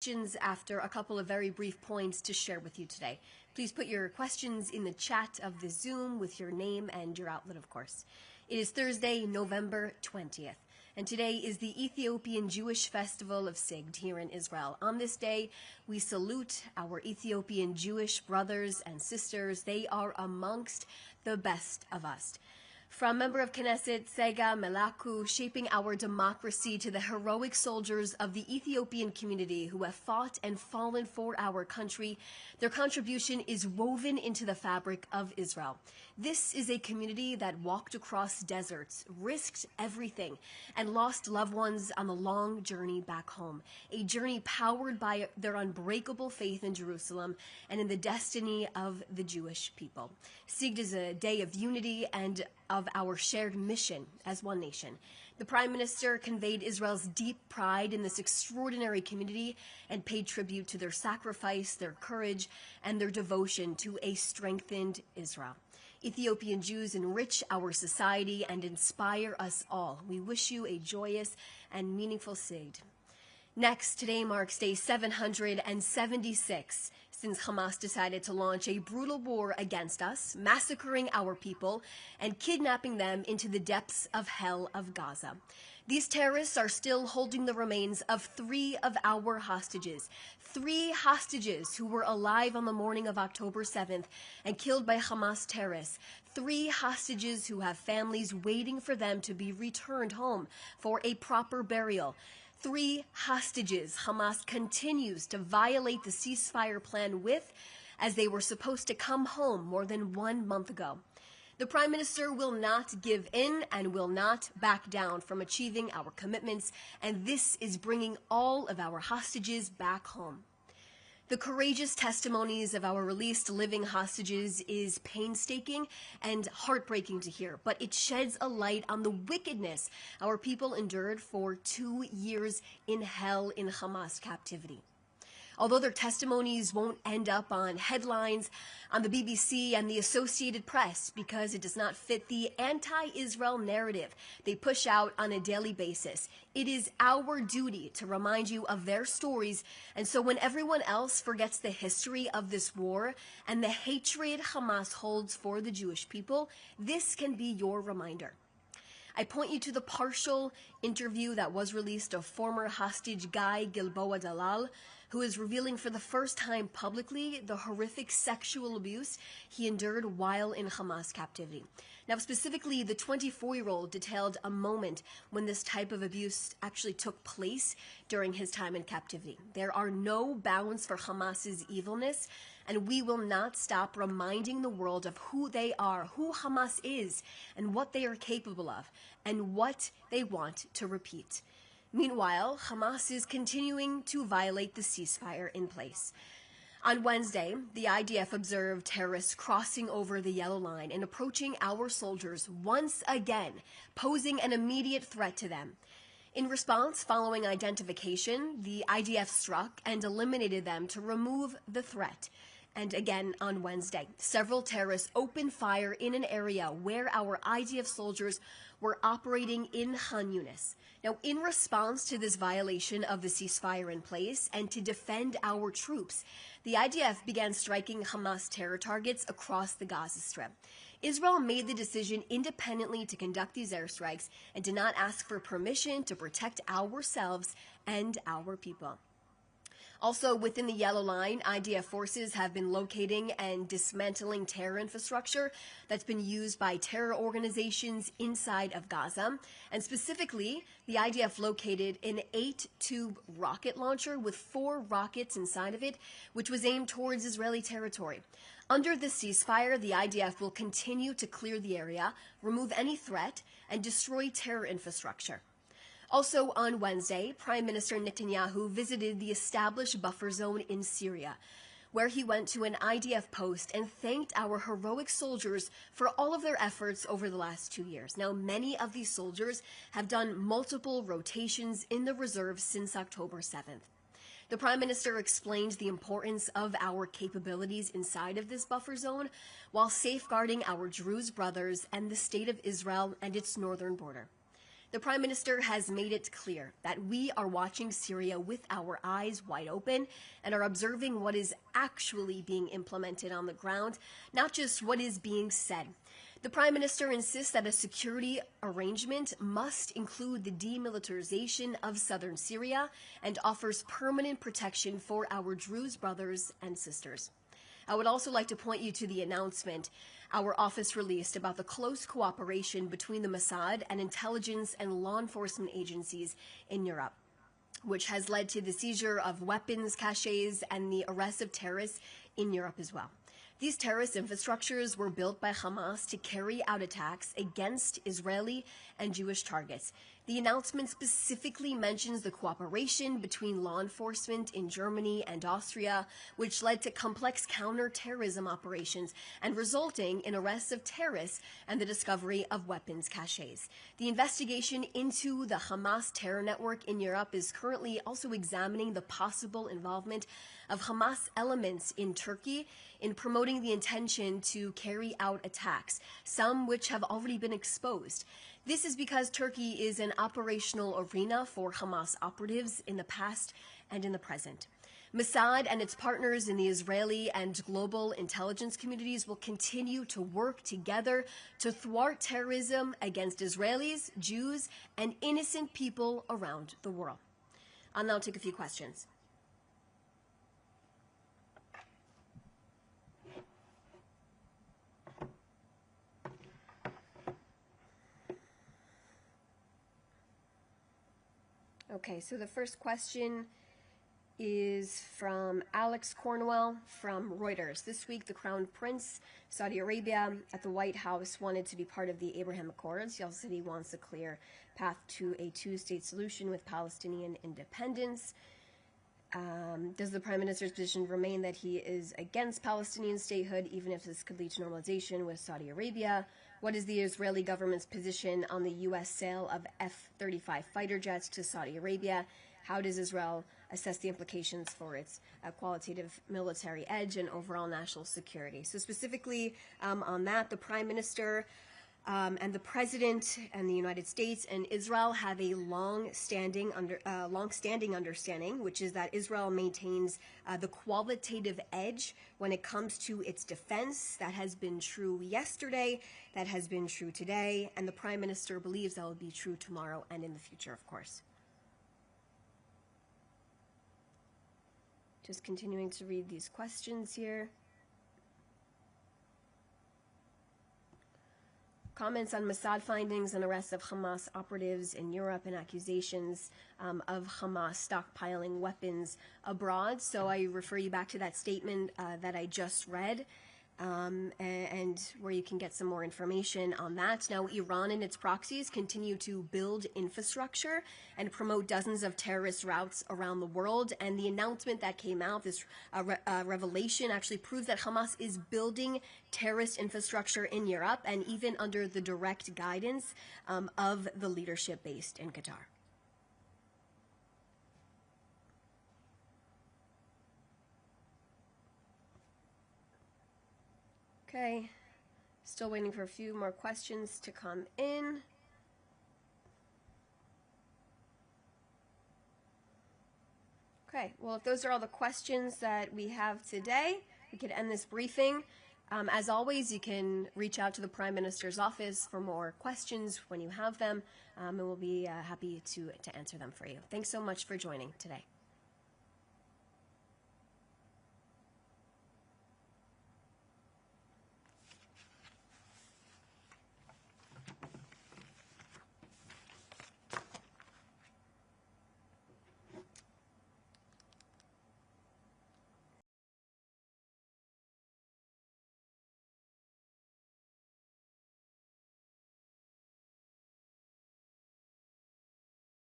Questions after a couple of very brief points to share with you today. Please put your questions in the chat of the Zoom with your name and your outlet, of course. It is Thursday, November 20th, and today is the Ethiopian Jewish Festival of Sigd here in Israel. On this day, we salute our Ethiopian Jewish brothers and sisters. They are amongst the best of us. From member of Knesset Sega Melaku, shaping our democracy, to the heroic soldiers of the Ethiopian community who have fought and fallen for our country, their contribution is woven into the fabric of Israel. This is a community that walked across deserts, risked everything, and lost loved ones on the long journey back home. A journey powered by their unbreakable faith in Jerusalem and in the destiny of the Jewish people. Sigd is a day of unity and of our shared mission as one nation. The Prime Minister conveyed Israel's deep pride in this extraordinary community and paid tribute to their sacrifice, their courage, and their devotion to a strengthened Israel. Ethiopian Jews enrich our society and inspire us all. We wish you a joyous and meaningful Sigd. Next, today marks day 776 since Hamas decided to launch a brutal war against us, massacring our people and kidnapping them into the depths of hell of Gaza. These terrorists are still holding the remains of 3 of our hostages. 3 hostages who were alive on the morning of October 7th and killed by Hamas terrorists. 3 hostages who have families waiting for them to be returned home for a proper burial. 3 hostages Hamas continues to violate the ceasefire plan with, as they were supposed to come home more than 1 month ago. The Prime Minister will not give in and will not back down from achieving our commitments, and this is bringing all of our hostages back home. The courageous testimonies of our released living hostages is painstaking and heartbreaking to hear, but it sheds a light on the wickedness our people endured for 2 years in hell in Hamas captivity. Although their testimonies won't end up on headlines on the BBC and the Associated Press because it does not fit the anti-Israel narrative they push out on a daily basis, it is our duty to remind you of their stories, and so when everyone else forgets the history of this war and the hatred Hamas holds for the Jewish people, this can be your reminder. I point you to the partial interview that was released of former hostage Guy Gilboa Dalal, who is revealing for the first time publicly the horrific sexual abuse he endured while in Hamas captivity. Now, specifically, the 24-year-old detailed a moment when this type of abuse actually took place during his time in captivity. There are no bounds for Hamas's evilness, and we will not stop reminding the world of who they are, who Hamas is, and what they are capable of, and what they want to repeat. Meanwhile, Hamas is continuing to violate the ceasefire in place. On Wednesday, the IDF observed terrorists crossing over the yellow line and approaching our soldiers once again, posing an immediate threat to them. In response, following identification, the IDF struck and eliminated them to remove the threat. And again on Wednesday, several terrorists opened fire in an area where our IDF soldiers were operating in Khan Yunis. Now, in response to this violation of the ceasefire in place and to defend our troops, the IDF began striking Hamas terror targets across the Gaza Strip. Israel made the decision independently to conduct these airstrikes and did not ask for permission to protect ourselves and our people. Also, within the Yellow Line, IDF forces have been locating and dismantling terror infrastructure that's been used by terror organizations inside of Gaza. And specifically, the IDF located an 8-tube rocket launcher with 4 rockets inside of it, which was aimed towards Israeli territory. Under the ceasefire, the IDF will continue to clear the area, remove any threat, and destroy terror infrastructure. Also on Wednesday, Prime Minister Netanyahu visited the established buffer zone in Syria, where he went to an IDF post and thanked our heroic soldiers for all of their efforts over the last 2 years. Now, many of these soldiers have done multiple rotations in the reserve since October 7th. The Prime Minister explained the importance of our capabilities inside of this buffer zone while safeguarding our Druze brothers and the State of Israel and its northern border. The Prime Minister has made it clear that we are watching Syria with our eyes wide open and are observing what is actually being implemented on the ground, not just what is being said. The Prime Minister insists that a security arrangement must include the demilitarization of southern Syria and offers permanent protection for our Druze brothers and sisters. I would also like to point you to the announcement our office released about the close cooperation between the Mossad and intelligence and law enforcement agencies in Europe, which has led to the seizure of weapons caches and the arrest of terrorists in Europe as well. These terrorist infrastructures were built by Hamas to carry out attacks against Israeli and Jewish targets. The announcement specifically mentions the cooperation between law enforcement in Germany and Austria, which led to complex counter-terrorism operations and resulting in arrests of terrorists and the discovery of weapons caches. The investigation into the Hamas terror network in Europe is currently also examining the possible involvement of Hamas elements in Turkey in promoting the intention to carry out attacks, some which have already been exposed. This is because Turkey is an operational arena for Hamas operatives in the past and in the present. Mossad and its partners in the Israeli and global intelligence communities will continue to work together to thwart terrorism against Israelis, Jews, and innocent people around the world. I'll now take a few questions. Okay, so the first question is from Alex Cornwell from Reuters. This week, the Crown Prince, Saudi Arabia, at the White House wanted to be part of the Abraham Accords. He also said he wants a clear path to a two-state solution with Palestinian independence. Does the Prime Minister's position remain that he is against Palestinian statehood, even if this could lead to normalization with Saudi Arabia? What is the Israeli government's position on the U.S. sale of F-35 fighter jets to Saudi Arabia? How does Israel assess the implications for its qualitative military edge and overall national security? So specifically on that, the Prime Minister and the President and the United States and Israel have a long-standing understanding, which is that Israel maintains the qualitative edge when it comes to its defense. That has been true yesterday, that has been true today, and the Prime Minister believes that will be true tomorrow and in the future, of course. Just continuing to read these questions here. Comments on Mossad findings and arrests of Hamas operatives in Europe and accusations of Hamas stockpiling weapons abroad. So I refer you back to that statement that I just read, and where you can get some more information on that. Now, Iran and its proxies continue to build infrastructure and promote dozens of terrorist routes around the world. And the announcement that came out, this revelation, actually proves that Hamas is building terrorist infrastructure in Europe and even under the direct guidance of the leadership based in Qatar. Okay, still waiting for a few more questions to come in. Okay, well, if those are all the questions that we have today, we could end this briefing. As always, you can reach out to the Prime Minister's office for more questions when you have them, and we'll be happy to answer them for you. Thanks so much for joining today.